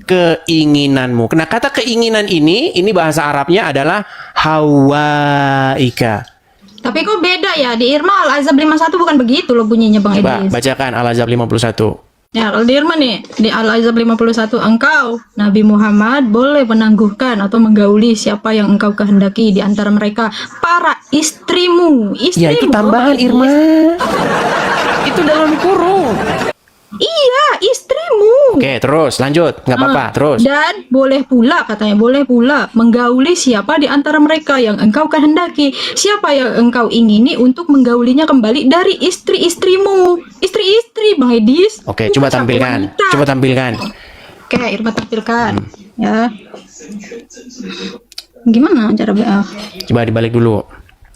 keinginanmu. Nah, kata keinginan ini bahasa Arabnya adalah hawaika. Tapi kok beda ya? Di Irma Al-Azab 51 bukan begitu loh bunyinya Bang Coba Edis. bacakan Al-Azab 51. Ya, kalau di Irma nih, di Al-Azab 51, engkau, Nabi Muhammad, boleh menangguhkan atau menggauli siapa yang engkau kehendaki di antara mereka, para istrimu. Ya, itu tambahan Irma. Itu dalam kurung. Iya, istrimu. Oke, terus lanjut. Nggak apa-apa, terus. Dan boleh pula, katanya, boleh pula menggauli siapa di antara mereka yang engkau kehendaki. Siapa yang engkau ingini untuk menggaulinya kembali dari istri-istrimu. Istri-istri, Bang Edis. Oke, coba Bukan sampai tampilkan. wanita. Coba tampilkan. Oke, Irma tampilkan. Ya. Gimana cara Coba dibalik dulu.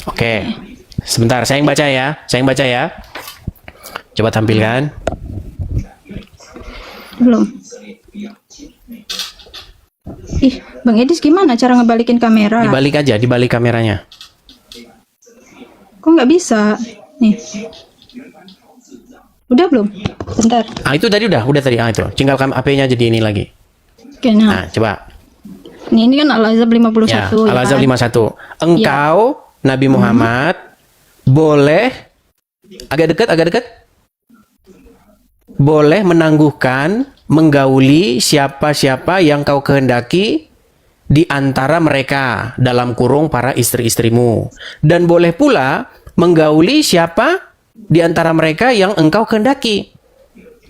Oke. Sebentar, saya yang baca ya. Saya yang baca ya. Coba tampilkan. Belum. Ih, Bang Edis gimana cara ngebalikin kamera? Dibalik aja, dibalik kameranya. Kok nggak bisa? Nih. Udah belum? Bentar. Ah, itu tadi udah tadi. Ah, itu. Tinggal HP-nya jadi ini lagi. Oke, nah. Nah, coba. Ini kan Al-Azab 51. Ya, ya Al-Azab kan? 51. Engkau, Nabi Muhammad, boleh agak dekat. Boleh menangguhkan, menggauli siapa-siapa yang kau kehendaki di antara mereka dalam kurung para istri-istrimu. Dan boleh pula menggauli siapa di antara mereka yang engkau kehendaki.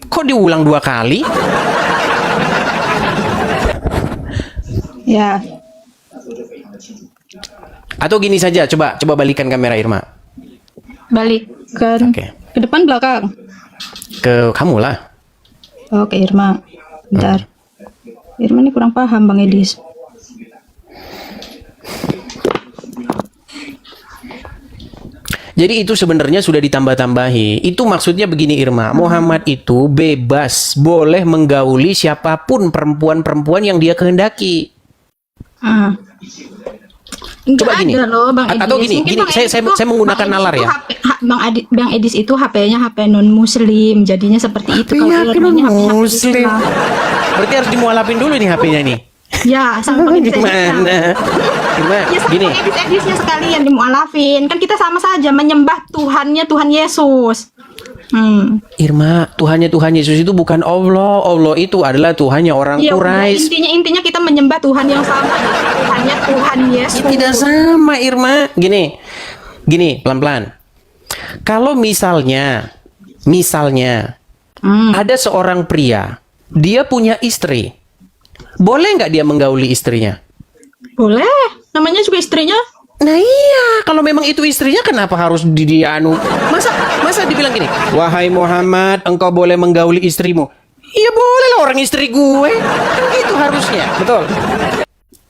Kok diulang 2 kali? Ya. Atau gini saja, coba balikan kamera Irma. Balikkan. Oke. Ke depan belakang. Ke kamu lah. Oke, Irma. Bentar. Irma ini kurang paham Bang Edis. Jadi itu sebenarnya sudah ditambah-tambahi. Itu maksudnya begini Irma, Muhammad itu bebas, boleh menggauli siapapun perempuan-perempuan yang dia kehendaki. Ah. Coba gini. Ada loh, Bang Edis. Atau gini, Mungkin Bang saya Edis saya menggunakan Bang Edis nalar itu ya. Bang Edis itu HP-nya HP non muslim, jadinya seperti itu. HP-nya Irmanya HP muslim. Islam. Berarti harus dimualafin dulu nih HP-nya nih. Ya, sama Bang Edis Gimana? Gimana? Ya, sama Gini. Bang Edisnya sekalian dimualafin. Kan kita sama saja menyembah Tuhannya Tuhan Yesus. Irma, Tuhan Yesus itu bukan Allah. Allah itu adalah Tuhannya orang Ya, udah, Quraisy. intinya kita menyembah Tuhan yang sama, yaitu Tuhannya Tuhan Yesus. Ya, tidak sama Irma. Gini, pelan-pelan. Kalau misalnya ada seorang pria, dia punya istri, boleh nggak dia menggauli istrinya? Boleh, namanya juga istrinya. Nah iya, kalau memang itu istrinya kenapa harus dianu? Masa dibilang gini, wahai Muhammad, engkau boleh menggauli istrimu? Iya boleh lah, orang istri gue. Kan gitu harusnya, betul.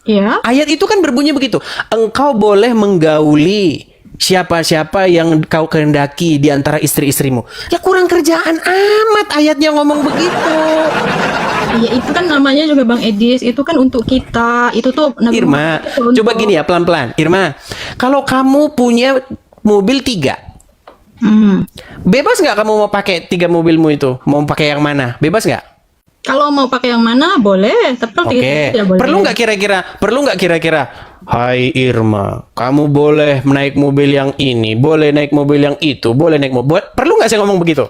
Ya. Ayat itu kan berbunyi begitu. Engkau boleh menggauli siapa-siapa yang kau kehendaki di antara istri-istrimu. Ya kurang kerjaan amat ayatnya ngomong begitu. Ya itu kan namanya juga Bang Edis, itu kan untuk kita. Itu tuh Nabi Irma, Muhammad itu untuk- coba gini ya pelan-pelan. Irma, kalau kamu punya mobil 3, bebas nggak kamu mau pakai 3 mobilmu itu? Mau pakai yang mana? Bebas nggak? Kalau mau pakai yang mana boleh, tapi kalau Oke. tidak boleh. Perlu nggak kira-kira? Hai Irma, kamu boleh naik mobil yang ini, boleh naik mobil yang itu, boleh naik mobil. Perlu nggak saya ngomong begitu?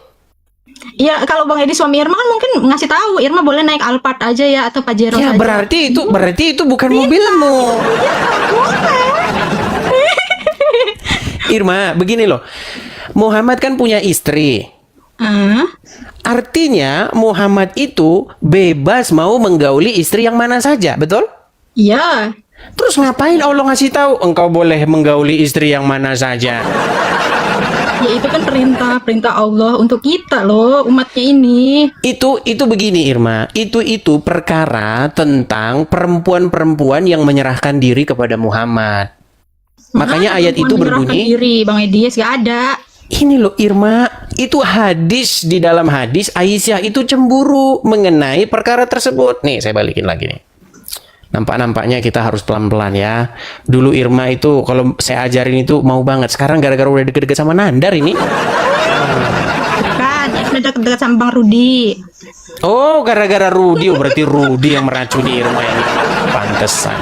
Ya kalau Bang Edis suami Irma kan mungkin ngasih tahu Irma boleh naik Alphard aja ya atau Pajero Ya saja. berarti itu bukan mobilmu. Irma, begini loh. Muhammad kan punya istri. Ah, Artinya Muhammad itu bebas mau menggauli istri yang mana saja, betul? iya. Terus ngapain Allah ngasih tahu engkau boleh menggauli istri yang mana saja? Ya itu kan perintah Allah untuk kita loh, umatnya ini. Itu begini Irma, itu perkara tentang perempuan-perempuan yang menyerahkan diri kepada Muhammad. Makanya Mana ayat itu perempuan menyerahkan berbunyi, diri, Bang Edis gak ada. ini loh Irma, itu hadis, di dalam hadis Aisyah itu cemburu mengenai perkara tersebut. Nih saya balikin lagi nih. Nampaknya kita harus pelan-pelan ya. Dulu Irma itu kalau saya ajarin itu mau banget. Sekarang gara-gara udah deket-deket sama Nandar ini. Kan, udah dekat sama Bang Rudi. Oh, gara-gara Rudi. Oh, berarti Rudi yang meracuni Irma ini. Pantesan.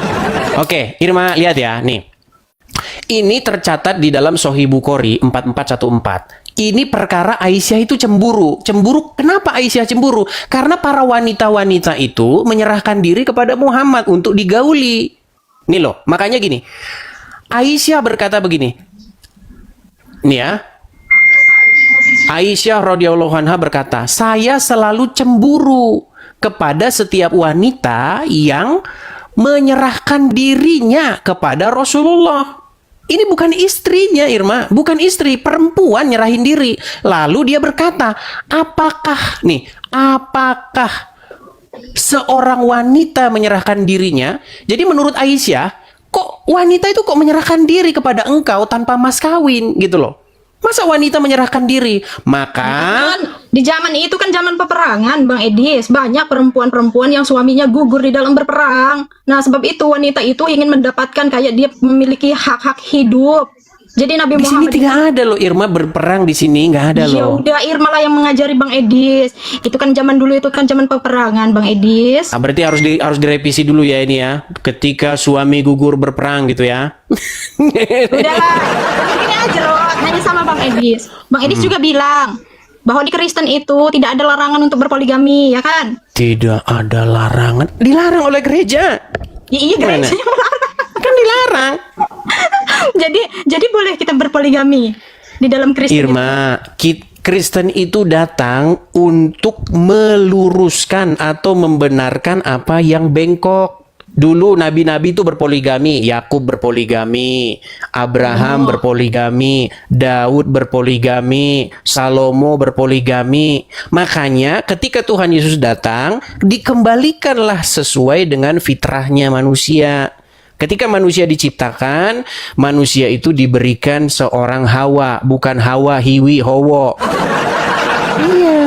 Oke, Irma lihat ya, nih. Ini tercatat di dalam Sahih Bukhari 4414. Ini perkara Aisyah itu cemburu. Cemburu, kenapa Aisyah cemburu? Karena para wanita-wanita itu menyerahkan diri kepada Muhammad untuk digauli. Nih loh, makanya gini. Aisyah berkata begini. Nih ya. Aisyah radhiyallahu anha berkata, "Saya selalu cemburu kepada setiap wanita yang menyerahkan dirinya kepada Rasulullah." Ini bukan istrinya, Irma, bukan istri, perempuan nyerahin diri. Lalu dia berkata, apakah seorang wanita menyerahkan dirinya? Jadi menurut Aisyah, kok wanita itu kok menyerahkan diri kepada engkau tanpa mas kawin gitu loh. Masa wanita menyerahkan diri? Maka Di zaman itu kan zaman peperangan, Bang Edis. Banyak perempuan-perempuan yang suaminya gugur di dalam berperang. Nah, sebab itu wanita itu ingin mendapatkan kayak dia memiliki hak-hak hidup. Jadi Nabi di sini Muhammad tidak ada loh Irma berperang di sini, nggak ada ya loh. udah Irma lah yang mengajari Bang Edis. Itu kan zaman dulu, itu kan zaman peperangan, Bang Edis. Ah, berarti harus direvisi dulu ya ini ya. Ketika suami gugur berperang gitu ya. Udahlah, ini aja loh, hanya sama Bang Edis. Bang Edis juga bilang bahwa di Kristen itu tidak ada larangan untuk berpoligami, ya kan? Tidak ada larangan. Dilarang oleh gereja. Ya, iya Gimana? gereja Kan dilarang. jadi boleh kita berpoligami di dalam Kristen. Irma, Kristen itu datang untuk meluruskan atau membenarkan apa yang bengkok. Dulu nabi-nabi itu berpoligami, Yakub berpoligami, Abraham berpoligami, Daud berpoligami, Salomo berpoligami. Makanya ketika Tuhan Yesus datang, dikembalikanlah sesuai dengan fitrahnya manusia. Ketika manusia diciptakan, manusia itu diberikan seorang Hawa, bukan Hawa, Hiwi, Howo. Iya.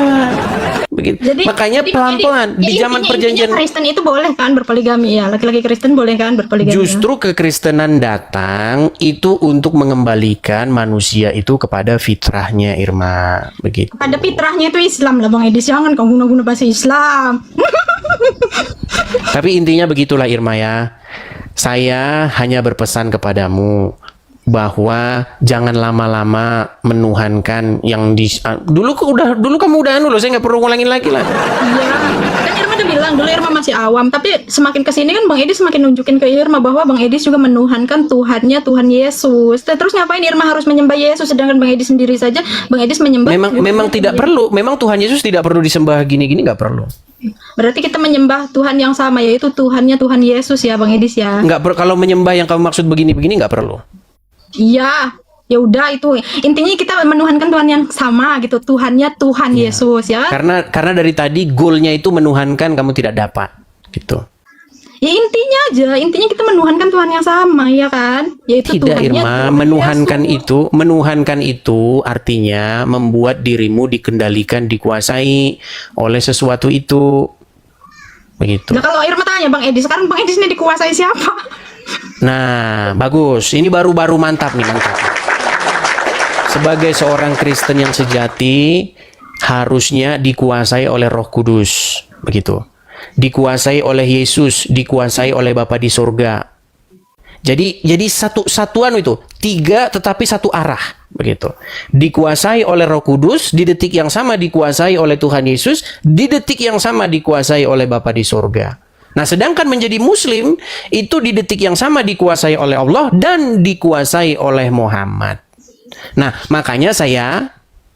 Begitu. Makanya pelan-pelan di zaman perjanjian Kristen itu boleh kan berpoligami ya, laki-laki Kristen boleh kan berpoligami. Justru kekristenan datang itu untuk mengembalikan manusia itu kepada fitrahnya, Irma. Begitu. Pada fitrahnya itu Islam lah Bang Edis, jangan kau guna-guna bahasa Islam. Tapi intinya begitulah Irma ya. Saya hanya berpesan kepadamu bahwa jangan lama-lama menuhankan yang dulu kamu udah anu loh, saya nggak perlu ngulangin lagi lah. Iya, kan Irma udah bilang dulu Irma masih awam, tapi semakin kesini kan Bang Edis semakin nunjukin ke Irma bahwa Bang Edis juga menuhankan Tuhannya, Tuhan Yesus. Terus ngapain Irma harus menyembah Yesus sedangkan Bang Edis sendiri saja Bang Edis menyembah? Memang tidak perlu, memang Tuhan Yesus tidak perlu disembah gini-gini, nggak perlu. Berarti kita menyembah Tuhan yang sama, yaitu Tuhannya Tuhan Yesus ya Bang Edis ya. Nggak perlu, kalau menyembah yang kamu maksud begini-begini nggak perlu. Iya, ya udah itu intinya kita menuhankan Tuhan yang sama gitu, Tuhannya Tuhan Yesus ya. Karena dari tadi goalnya itu menuhankan kamu tidak dapat gitu. Ya intinya kita menuhankan Tuhan yang sama ya kan, yaitu Tidak Tuhannya Irma, Tuhan menuhankan itu artinya membuat dirimu dikendalikan, dikuasai oleh sesuatu itu. Begitu. Nah kalau Irma tanya Bang Edis, sekarang Bang Edis ini dikuasai siapa? Nah, bagus. Ini baru-baru mantap nih, mantap. Sebagai seorang Kristen yang sejati, harusnya dikuasai oleh Roh Kudus, begitu. Dikuasai oleh Yesus, dikuasai oleh Bapa di surga. Jadi satuan itu, tiga tetapi satu arah, begitu. Dikuasai oleh Roh Kudus, di detik yang sama dikuasai oleh Tuhan Yesus, di detik yang sama dikuasai oleh Bapa di surga. Nah, sedangkan menjadi Muslim itu di detik yang sama dikuasai oleh Allah dan dikuasai oleh Muhammad. Nah, makanya saya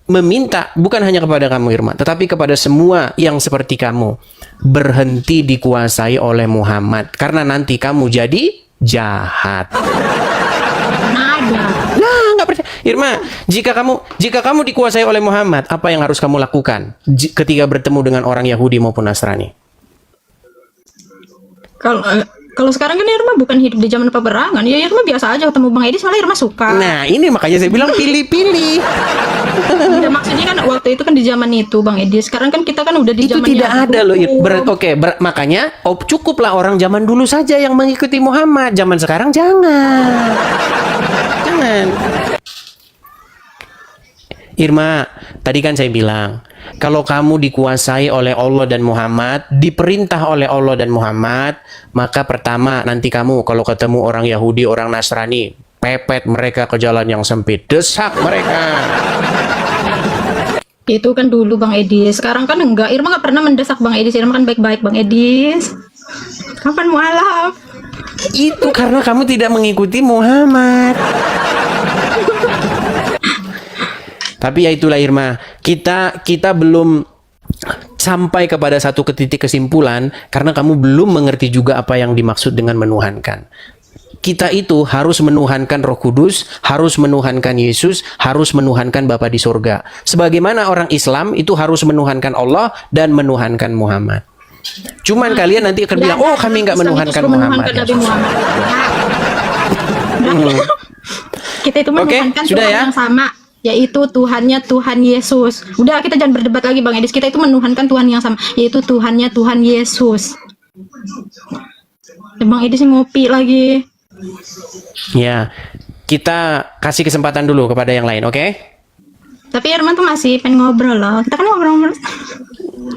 meminta bukan hanya kepada kamu Irma, tetapi kepada semua yang seperti kamu, berhenti dikuasai oleh Muhammad, karena nanti kamu jadi jahat. Nah, nggak percaya. Irma, jika kamu dikuasai oleh Muhammad, apa yang harus kamu lakukan ketika bertemu dengan orang Yahudi maupun Nasrani? Kalau sekarang kan Irma bukan hidup di zaman peperangan. Ya Irma biasa aja ketemu Bang Edis, malah Irma suka. Nah, ini makanya saya bilang pilih-pilih. Ya, maksudnya kan waktu itu kan di zaman itu Bang Edis. Sekarang kan kita kan udah di Itu zaman tidak yang ada loh. hukum. Makanya cukuplah orang zaman dulu saja yang mengikuti Muhammad. Zaman sekarang jangan. Jangan. Irma, tadi kan saya bilang, kalau kamu dikuasai oleh Allah dan Muhammad, diperintah oleh Allah dan Muhammad, maka pertama nanti kamu kalau ketemu orang Yahudi, orang Nasrani, pepet mereka ke jalan yang sempit, desak mereka. Itu kan dulu Bang Edis. Sekarang kan enggak. Irma nggak pernah mendesak Bang Edis. Irma kan baik-baik Bang Edis. Kapan mualaf? Itu karena kamu tidak mengikuti Muhammad. Tapi ya itulah Irma, kita belum sampai kepada satu titik kesimpulan karena kamu belum mengerti juga apa yang dimaksud dengan menuhankan. Kita itu harus menuhankan Roh Kudus, harus menuhankan Yesus, harus menuhankan Bapa di surga. Sebagaimana orang Islam itu harus menuhankan Allah dan menuhankan Muhammad. Cuman kalian nanti akan bilang, oh kami nggak menuhankan Muhammad. Nabi Muhammad. Kita itu menuhankan sudah Tuhan ya? yang sama, yaitu Tuhannya Tuhan Yesus. Udah, kita jangan berdebat lagi Bang Edis. Kita itu menuhankan Tuhan yang sama, yaitu Tuhannya Tuhan Yesus. Bang Edis ngopi lagi. Ya, kita kasih kesempatan dulu kepada yang lain, oke? Tapi Irman tuh masih pengen ngobrol loh. Kita kan ngobrol-ngobrol.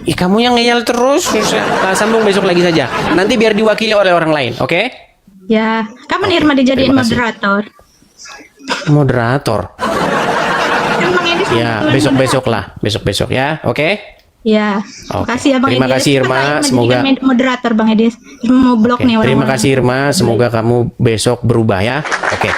Ih, kamu yang ngeyel terus. Nah, sambung besok lagi saja. Nanti biar diwakili oleh orang lain, oke? Ya, kapan Irma dijadiin terima kasih. moderator? Moderator. Kan Bang Edis Ya, kebetulan besok-besok lah. Besok-besok ya, oke? Ya, Oke. makasih ya Bang Terima Edis. kasih, Irma. Kan Semoga- menjadikan moderator Bang Edis. Irma mau blok Oke, nih terima orang-orang. kasih Irma. Semoga kamu besok berubah ya. Oke.